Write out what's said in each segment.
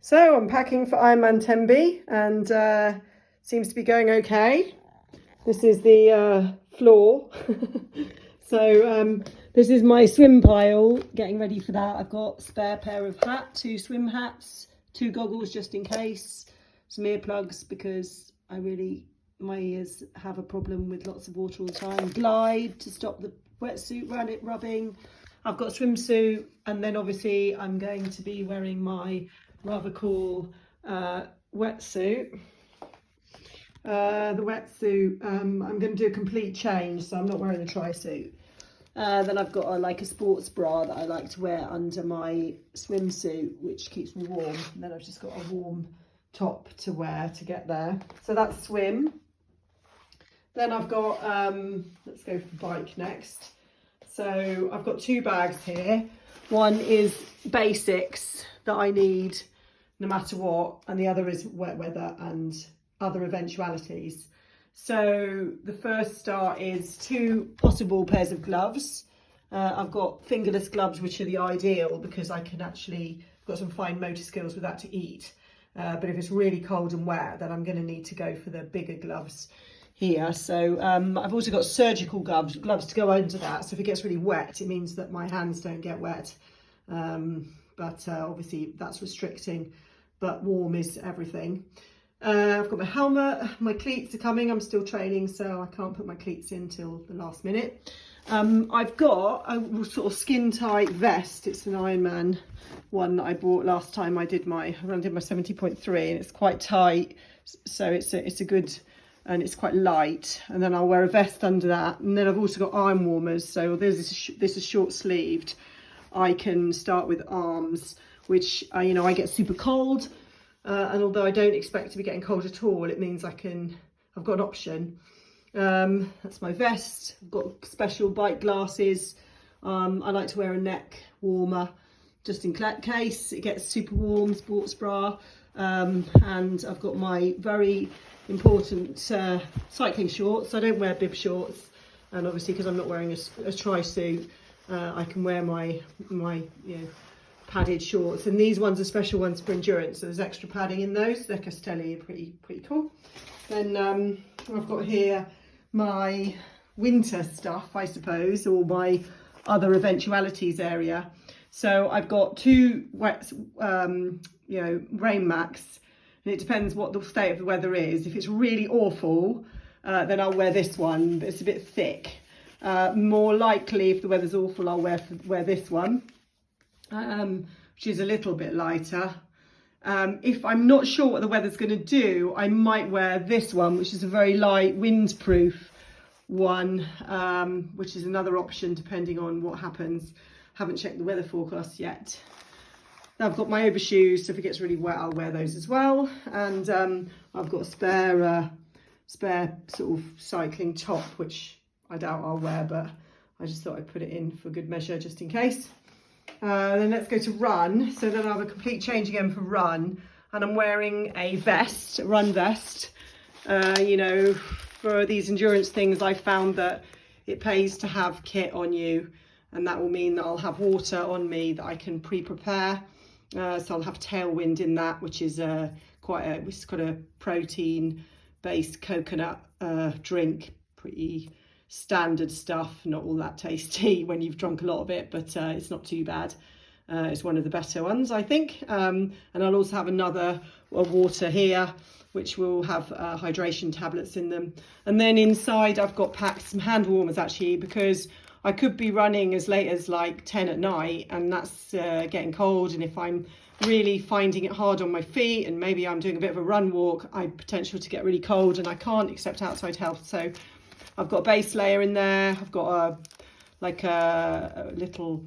So I'm packing for Ironman 10B and seems to be going okay. This is the floor. So this is my swim pile, getting ready for that. I've got a spare pair of two swim hats, 2 goggles just in case, some earplugs because my ears have a problem with lots of water all the time. Glide to stop the wetsuit rubbing. I've got a swimsuit, and then obviously I'm going to be wearing my rather cool wetsuit. The wetsuit, I'm going to do a complete change, so I'm not wearing the tri-suit. Then I've got a sports bra that I like to wear under my swimsuit, which keeps me warm. And then I've just got a warm top to wear to get there. So that's swim. Then I've got, let's go for the bike next. So I've got 2 bags here. One is basics that I need no matter what, and the other is wet weather and other eventualities. So the first start is 2 possible pairs of gloves. I've got fingerless gloves, which are the ideal because I can actually got some fine motor skills with that to eat. But if it's really cold and wet, then I'm going to need to go for the bigger gloves here. So I've also got surgical gloves to go under that. So if it gets really wet, it means that my hands don't get wet. But obviously that's restricting, but warm is everything. I've got my helmet, my cleats are coming. I'm still training, so I can't put my cleats in till the last minute. I've got a sort of skin tight vest. It's an Ironman one that I bought last time I did my 70.3, and it's quite tight, so it's a good, and it's quite light. And then I'll wear a vest under that, and then I've also got arm warmers. So this is short sleeved. I can start with arms, which I get super cold. And although I don't expect to be getting cold at all, it means I've got an option. That's my vest. I've got special bike glasses. I like to wear a neck warmer just in case it gets super warm, sports bra. And I've got my very important cycling shorts. I don't wear bib shorts. And obviously because I'm not wearing a tri-suit, I can wear my padded shorts, and these ones are special ones for endurance, so there's extra padding in those. They're Castelli, pretty cool. Then I've got here my winter stuff, I suppose, or my other eventualities area. So I've got 2 wet rain macs, and it depends what the state of the weather is. If it's really awful, then I'll wear this one, but it's a bit thick. More likely, if the weather's awful, I'll wear this one, which is a little bit lighter. If I'm not sure what the weather's going to do, I might wear this one, which is a very light windproof one, which is another option depending on what happens. Haven't checked the weather forecast yet. Now I've got my overshoes, so if it gets really wet, I'll wear those as well. And I've got a spare sort of cycling top, which I doubt I'll wear, but I just thought I'd put it in for good measure just in case. Then let's go to run. So then I have a complete change again for run, and I'm wearing a vest, a run vest. For these endurance things, I found that it pays to have kit on you, and that will mean that I'll have water on me that I can pre-prepare. So I'll have Tailwind in that, which is it's got a protein-based coconut drink, pretty standard stuff, not all that tasty when you've drunk a lot of it, but it's not too bad. It's one of the better ones, I think. And I'll also have another water here, which will have hydration tablets in them. And then inside I've got packed some hand warmers, actually, because I could be running as late as like 10 at night, and that's getting cold. And if I'm really finding it hard on my feet, and maybe I'm doing a bit of a run walk, I have potential to get really cold, and I can't accept outside health. So I've got a base layer in there. I've got a little,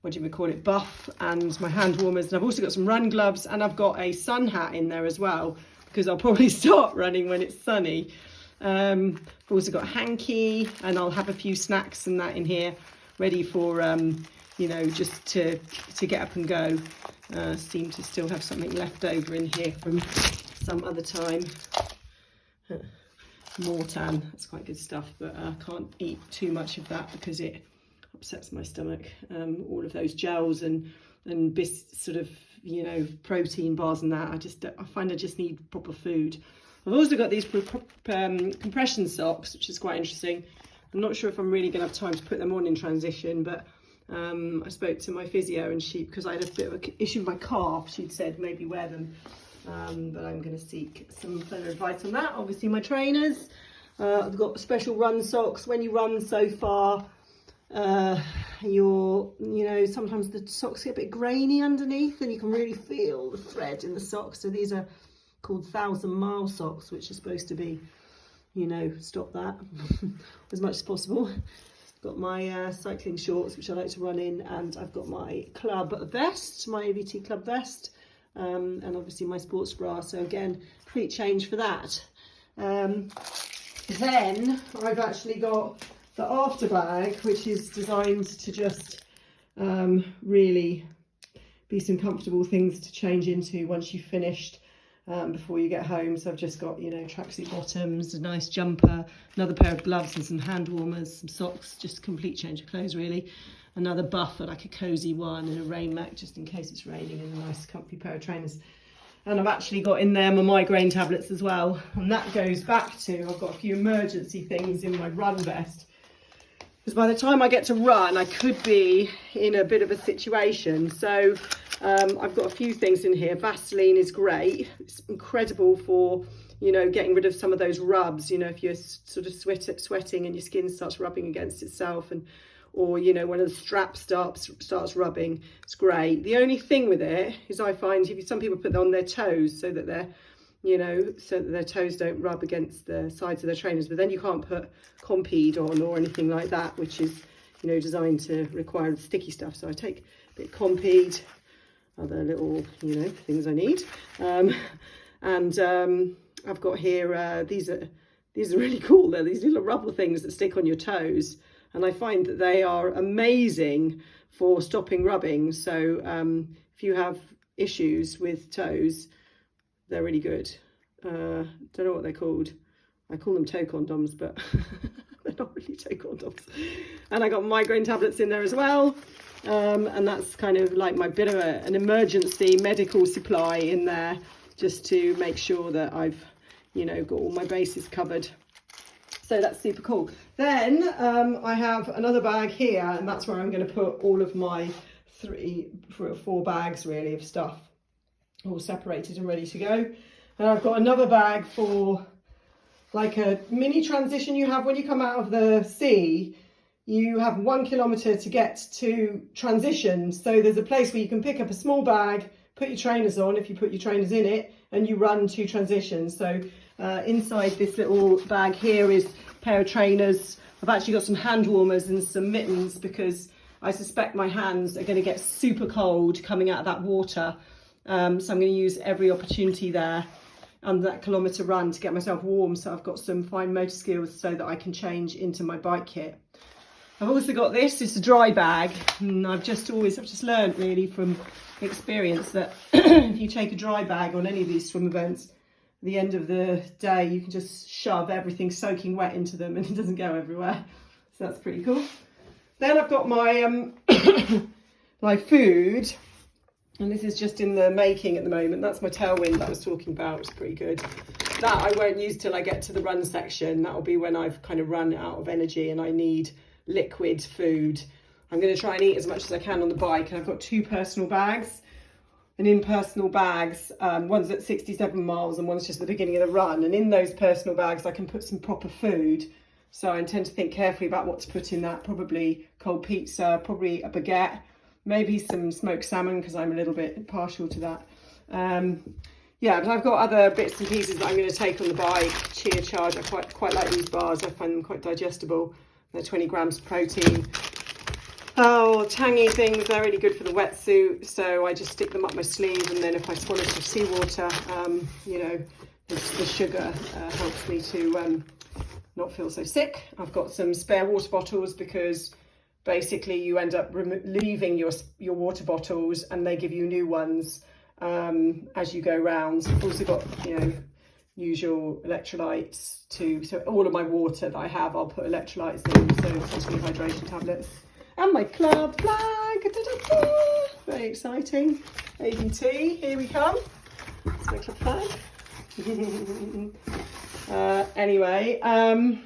what do you call it, buff, and my hand warmers. And I've also got some run gloves, and I've got a sun hat in there as well, because I'll probably start running when it's sunny. I've also got a hanky, and I'll have a few snacks and that in here, ready for, just to get up and go. Seem to still have something left over in here from some other time. Mortan, that's quite good stuff, but I can't eat too much of that because it upsets my stomach. All of those gels and sort of you know, protein bars and that. I find I just need proper food. I've also got these compression socks, which is quite interesting. I'm not sure if I'm really going to have time to put them on in transition, but I spoke to my physio, and because I had a bit of an issue with my calf, she'd said maybe wear them. But I'm going to seek some further advice on that. Obviously my trainers, I've got special run socks. When you run so far, you know, sometimes the socks get a bit grainy underneath and you can really feel the thread in the socks. So these are called 1,000-mile socks, which are supposed to be, you know, stop that as much as possible. Got my cycling shorts, which I like to run in, and I've got my club vest, my AVT club vest, and obviously my sports bra. So again, complete change for that. Then I've actually got the after bag, which is designed to just really be some comfortable things to change into once you've finished, before you get home. So I've just got, you know, tracksuit bottoms, a nice jumper, another pair of gloves and some hand warmers, some socks, just a complete change of clothes really. Another buffer, like a cozy one, and a rain mac just in case it's raining, and a nice comfy pair of trainers. And I've actually got in there my migraine tablets as well. And that goes back to, I've got a few emergency things in my run vest, because by the time I get to run, I could be in a bit of a situation. So I've got a few things in here. Vaseline is great. It's incredible for, you know, getting rid of some of those rubs, you know, if you're sort of sweating and your skin starts rubbing against itself, and or, you know, when the strap starts rubbing, it's great. The only thing with it is I find some people put it on their toes so that they're, you know, so that their toes don't rub against the sides of their trainers, but then you can't put Compeed on or anything like that, which is, you know, designed to require sticky stuff. So I take a bit of Compeed, other little, you know, things I need. I've got here, these are really cool. They're these little rubber things that stick on your toes. And I find that they are amazing for stopping rubbing. So if you have issues with toes, they're really good. Don't know what they're called. I call them toe condoms, but they're not really toe condoms. And I got migraine tablets in there as well. And that's kind of like my bit of an emergency medical supply in there, just to make sure that I've, you know, got all my bases covered. So that's super cool. Then I have another bag here, and that's where I'm going to put all of my 4 bags really of stuff, all separated and ready to go. And I've got another bag for like a mini transition you have when you come out of the sea. You have 1 kilometre to get to transition. So there's a place where you can pick up a small bag, put your trainers on if you put your trainers in it, and you run to transition. So inside this little bag here is a pair of trainers. I've actually got some hand warmers and some mittens, because I suspect my hands are going to get super cold coming out of that water. So I'm going to use every opportunity there under that kilometre run to get myself warm. So I've got some fine motor skills so that I can change into my bike kit. I've also got this. It's a dry bag, and I've just learned really from experience that if you take a dry bag on any of these swim events, at the end of the day you can just shove everything soaking wet into them and it doesn't go everywhere. So that's pretty cool. Then I've got my my food, and this is just in the making at the moment. That's my tailwind that I was talking about. It's pretty good. That I won't use till I get to the run section. That'll be when I've kind of run out of energy and I need liquid food. I'm going to try and eat as much as I can on the bike, and I've got 2 personal bags. And in personal bags, one's at 67 miles and one's just at the beginning of the run. And in those personal bags, I can put some proper food. So I intend to think carefully about what to put in that. Probably cold pizza, probably a baguette, maybe some smoked salmon, because I'm a little bit partial to that. Yeah, but I've got other bits and pieces that I'm going to take on the bike. Cheer Charge, I quite like these bars. I find them quite digestible. They're 20 grams of protein. Oh, tangy things, they're really good for the wetsuit, so I just stick them up my sleeve, and then if I swallow some seawater, you know, the sugar helps me to not feel so sick. I've got some spare water bottles, because basically you end up leaving your water bottles and they give you new ones as you go round. I've also got, you know, usual electrolytes too. So all of my water that I have, I'll put electrolytes in, so essentially hydration tablets. And my club flag. Da, da, da. very exciting. ABT, here we come. It's my club flag. Anyway, there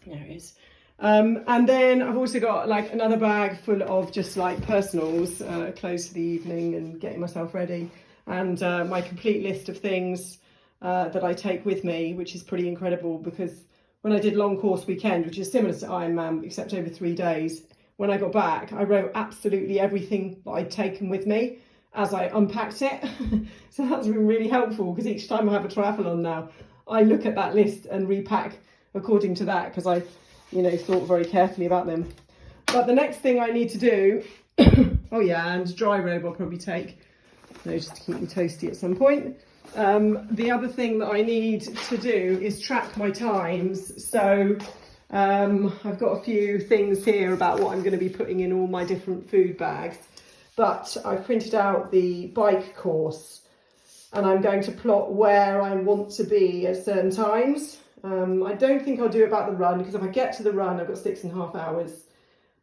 it is. And then I've also got like another bag full of just like personals, clothes for the evening and getting myself ready. And my complete list of things that I take with me, which is pretty incredible because when I did long course weekend, which is similar to Ironman, except over 3 days, when I got back, I wrote absolutely everything that I'd taken with me as I unpacked it. So that's been really helpful because each time I have a triathlon now, I look at that list and repack according to that because I, thought very carefully about them. But the next thing I need to do, oh yeah, and dry robe I'll probably take, just to keep me toasty at some point. The other thing that I need to do is track my times. So I've got a few things here about what I'm going to be putting in all my different food bags. But I've printed out the bike course and I'm going to plot where I want to be at certain times. I don't think I'll do about the run because if I get to the run, I've got 6.5 hours.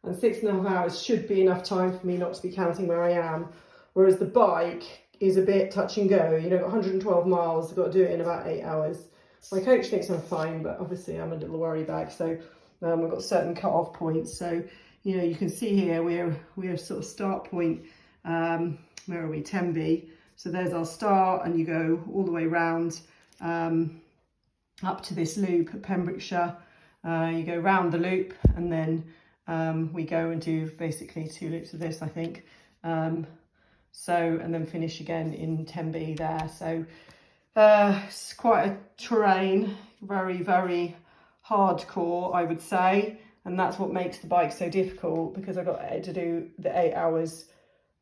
And 6.5 hours should be enough time for me not to be counting where I am. Whereas the bike is a bit touch and go. 112 miles, I've got to do it in about 8 hours. My coach thinks I'm fine, but obviously I'm a little worry bag. So we've got certain cut-off points. So, you can see here we're sort of start point, where are we, Tenby. So there's our start and you go all the way round up to this loop at Pembrokeshire. You go round the loop and then we go and do basically 2 loops of this, I think. And then finish again in Tenby there. So it's quite a terrain, very, very hardcore, I would say. And that's what makes the bike so difficult because I've got to do the 8 hours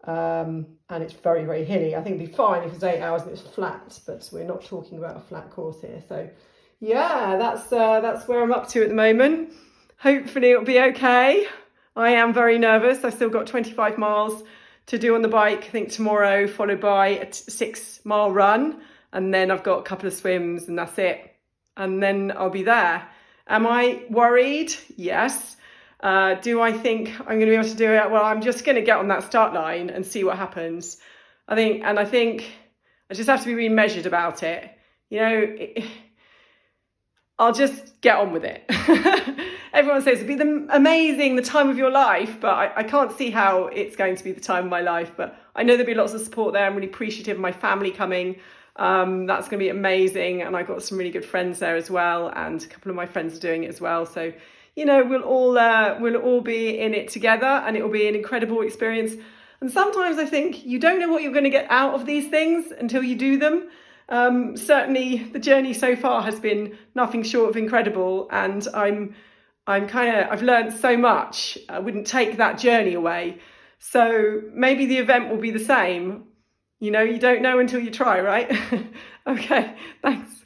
and it's very, very hilly. I think it'd be fine if it's 8 hours and it's flat, but we're not talking about a flat course here. So yeah, that's where I'm up to at the moment. Hopefully it'll be okay. I am very nervous. I've still got 25 miles to do on the bike, I think tomorrow, followed by a 6-mile run. And then I've got a couple of swims and that's it. And then I'll be there. Am I worried? Yes. Do I think I'm going to be able to do it? Well, I'm just going to get on that start line and see what happens. I think I just have to be really measured about it. I'll just get on with it. Everyone says it'd be the time of your life, but I can't see how it's going to be the time of my life. But I know there'll be lots of support there. I'm really appreciative of my family coming. That's going to be amazing. And I've got some really good friends there as well. And a couple of my friends are doing it as well. So, we'll all be in it together and it will be an incredible experience. And sometimes I think you don't know what you're going to get out of these things until you do them. Certainly the journey so far has been nothing short of incredible. And I've learned so much. I wouldn't take that journey away. So maybe the event will be the same. You don't know until you try, right? Okay, thanks.